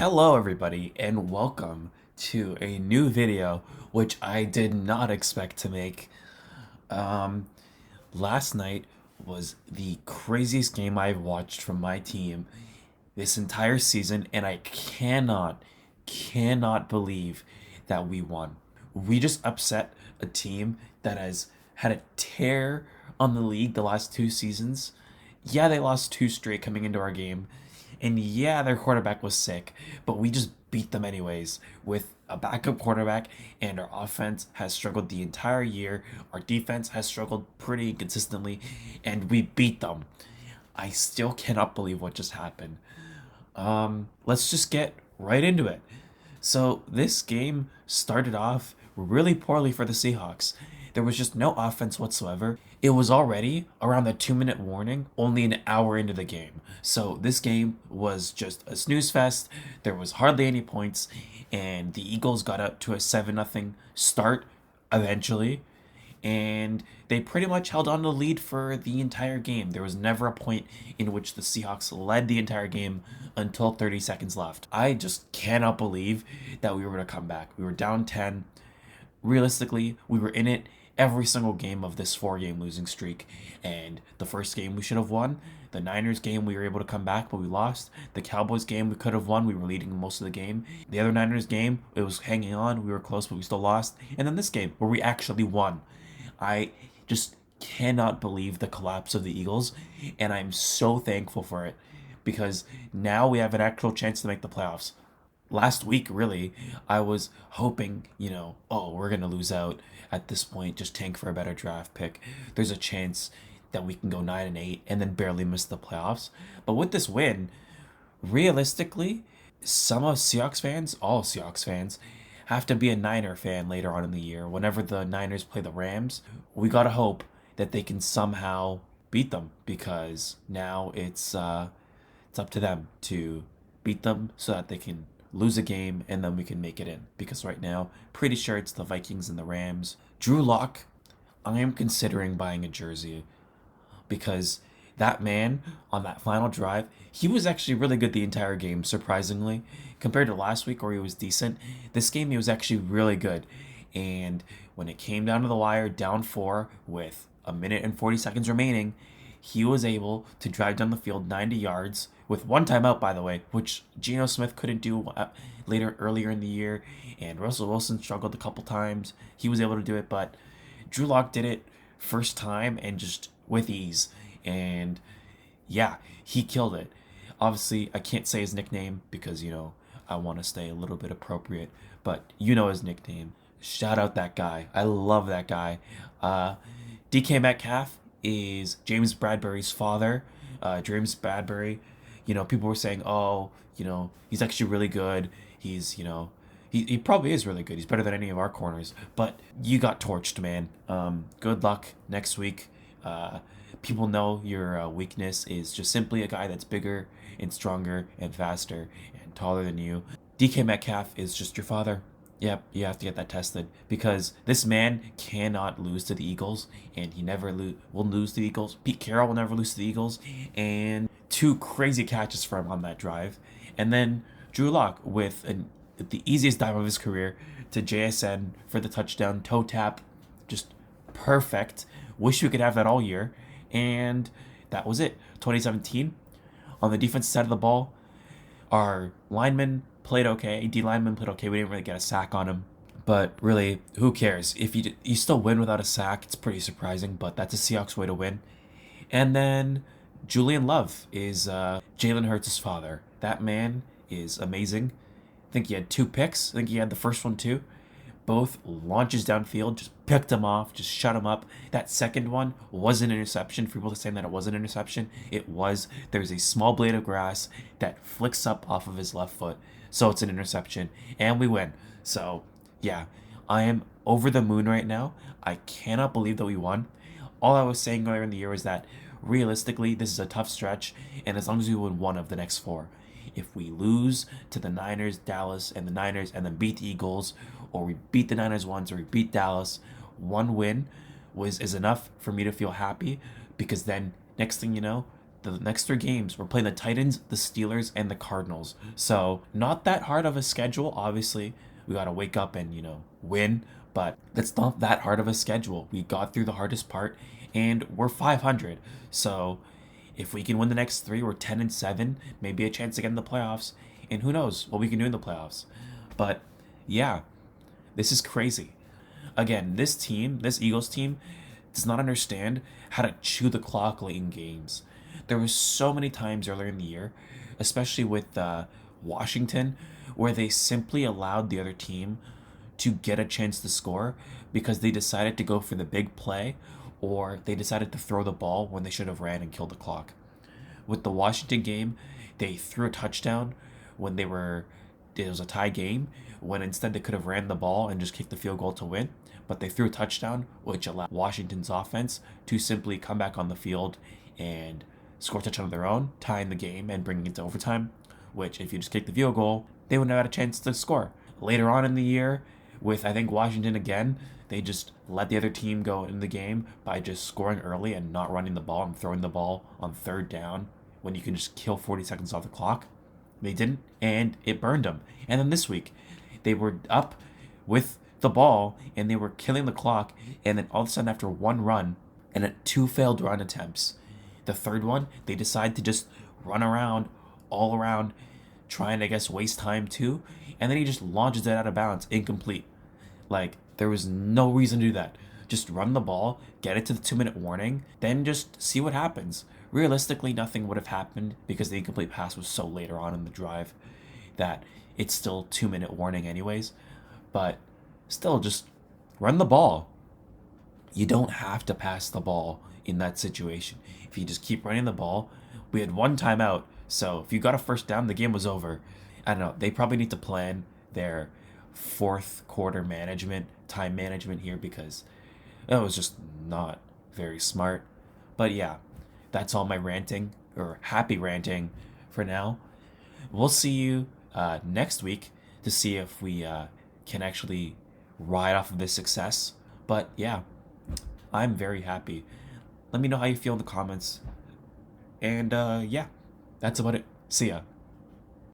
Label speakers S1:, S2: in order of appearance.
S1: Hello everybody and welcome to a new video which I did not expect to make. Um, Last night was the craziest game I've watched from my team this entire season, and I cannot believe that we won. We just upset a team that has had a tear on the league the last two seasons. Yeah, they lost two straight coming into our game. And yeah, their quarterback was sick, but we just beat them anyways with a backup quarterback, and our offense has struggled the entire year. Our defense has struggled pretty consistently, and we beat them. I still cannot believe what just happened. Let's just get right into it. So this game started off really poorly for the Seahawks. There was just no offense whatsoever. It was already around the 2 minute warning, only an hour into the game. So this game was just a snooze fest. There was hardly any points, and the Eagles got up to a 7-0 start eventually, and they pretty much held on to the lead for the entire game. There was never a point in which the Seahawks led the entire game until 30 seconds left. I just cannot believe that we were going to come back. We were down 10. Realistically, we were in it every single game of this 4 game losing streak. And the first game we should have won. The Niners game we were able to come back, but we lost. The Cowboys game we could have won. We were leading most of the game. The other Niners game, it was hanging on. We were close, but we still lost. And then this game where we actually won. I just cannot believe the collapse of the Eagles, and I'm so thankful for it because now we have an actual chance to make the playoffs. Last week, really, I was hoping, oh, we're going to lose out at this point, just tank for a better draft pick. There's a chance that we can go 9-8 and then barely miss the playoffs. But with this win, realistically, some of Seahawks fans, all Seahawks fans, have to be a Niner fan later on in the year. Whenever the Niners play the Rams, we gotta hope that they can somehow beat them because now it's up to them to beat them so that they can lose a game and then we can make it in. Because right now, pretty sure it's the Vikings and the Rams. Drew Lock, I am considering buying a jersey because that man on that final drive, he was actually really good the entire game, surprisingly. Compared to last week where he was decent, this game he was actually really good. And when it came down to the wire, down four with a minute and 40 seconds remaining, he was able to drive down the field 90 yards with one timeout, by the way, which Geno Smith couldn't do earlier in the year, and Russell Wilson struggled a couple times. He was able to do it, but Drew Lock did it first time and just with ease. And yeah, he killed it. Obviously, I can't say his nickname because, I want to stay a little bit appropriate, but you know his nickname. Shout out that guy. I love that guy. DK Metcalf is James Bradbury's father. James Bradbury, people were saying, oh, he's actually really good. He probably is really good. He's better than any of our corners. But you got torched, man. Good luck next week. People know your weakness is just simply a guy that's bigger and stronger and faster and taller than you. DK Metcalf is just your father. Yep, you have to get that tested because this man cannot lose to the Eagles, and he never will lose to the Eagles. Pete Carroll will never lose to the Eagles, and two crazy catches for him on that drive. And then Drew Lock with the easiest dive of his career to JSN for the touchdown, toe tap, just perfect. Wish we could have that all year. And that was it. 2017. On the defensive side of the ball, our linemen played okay. D lineman played okay. We didn't really get a sack on him. But really, who cares? If you still win without a sack, it's pretty surprising, but that's a Seahawks way to win. And then Julian Love is Jalen Hurts' father. That man is amazing. I think he had 2 picks. I think he had the first one too. Both launches downfield, just picked him off, just shut him up. That second one was an interception. For people to say that it was an interception, it was. There's a small blade of grass that flicks up off of his left foot, so it's an interception, and we win. So, yeah, I am over the moon right now. I cannot believe that we won. All I was saying earlier in the year was that realistically, this is a tough stretch, and as long as we win one of the next four, if we lose to the Niners, Dallas, and the Niners, and then beat the Eagles, or we beat the Niners once, or we beat Dallas, one win is enough for me to feel happy, because then next thing you know, The next 3 games, we're playing the Titans, the Steelers, and the Cardinals. So, not that hard of a schedule. Obviously, we got to wake up and, win, but that's not that hard of a schedule. We got through the hardest part, and we're 500. So, if we can win the next 3, we're 10-7, maybe a chance to get in the playoffs, and who knows what we can do in the playoffs. But, yeah, this is crazy. Again, this Eagles team, does not understand how to chew the clock late in games. There was so many times earlier in the year, especially with Washington, where they simply allowed the other team to get a chance to score because they decided to go for the big play or they decided to throw the ball when they should have ran and killed the clock. With the Washington game, they threw a touchdown when it was a tie game, when instead they could have ran the ball and just kicked the field goal to win. But they threw a touchdown, which allowed Washington's offense to simply come back on the field and score a touchdown of their own, tying the game and bringing it to overtime, which if you just kick the field goal, they wouldn't have had a chance to score. Later on in the year, with I think Washington again, they just let the other team go in the game by just scoring early and not running the ball and throwing the ball on 3rd down when you can just kill 40 seconds off the clock. They didn't, and it burned them. And then this week, they were up with the ball and they were killing the clock, and then all of a sudden after 1 run and at 2 failed run attempts, the 3rd one, they decide to just run around, all around, trying to, I guess, waste time too, and then he just launches it out of bounds, incomplete. Like, there was no reason to do that. Just run the ball, get it to the 2-minute warning, then just see what happens. Realistically, nothing would have happened because the incomplete pass was so later on in the drive that it's still 2-minute warning anyways. But still, just run the ball. You don't have to pass the ball in that situation. If you just keep running the ball, we had 1 timeout, so if you got a 1st down, the game was over. I don't know. They probably need to plan their 4th quarter time management here, because that was just not very smart. But yeah, that's all my ranting, or happy ranting for now. We'll see you next week to see if we can actually ride off of this success. But yeah, I'm very happy. Let me know how you feel in the comments. And yeah, that's about it. See ya.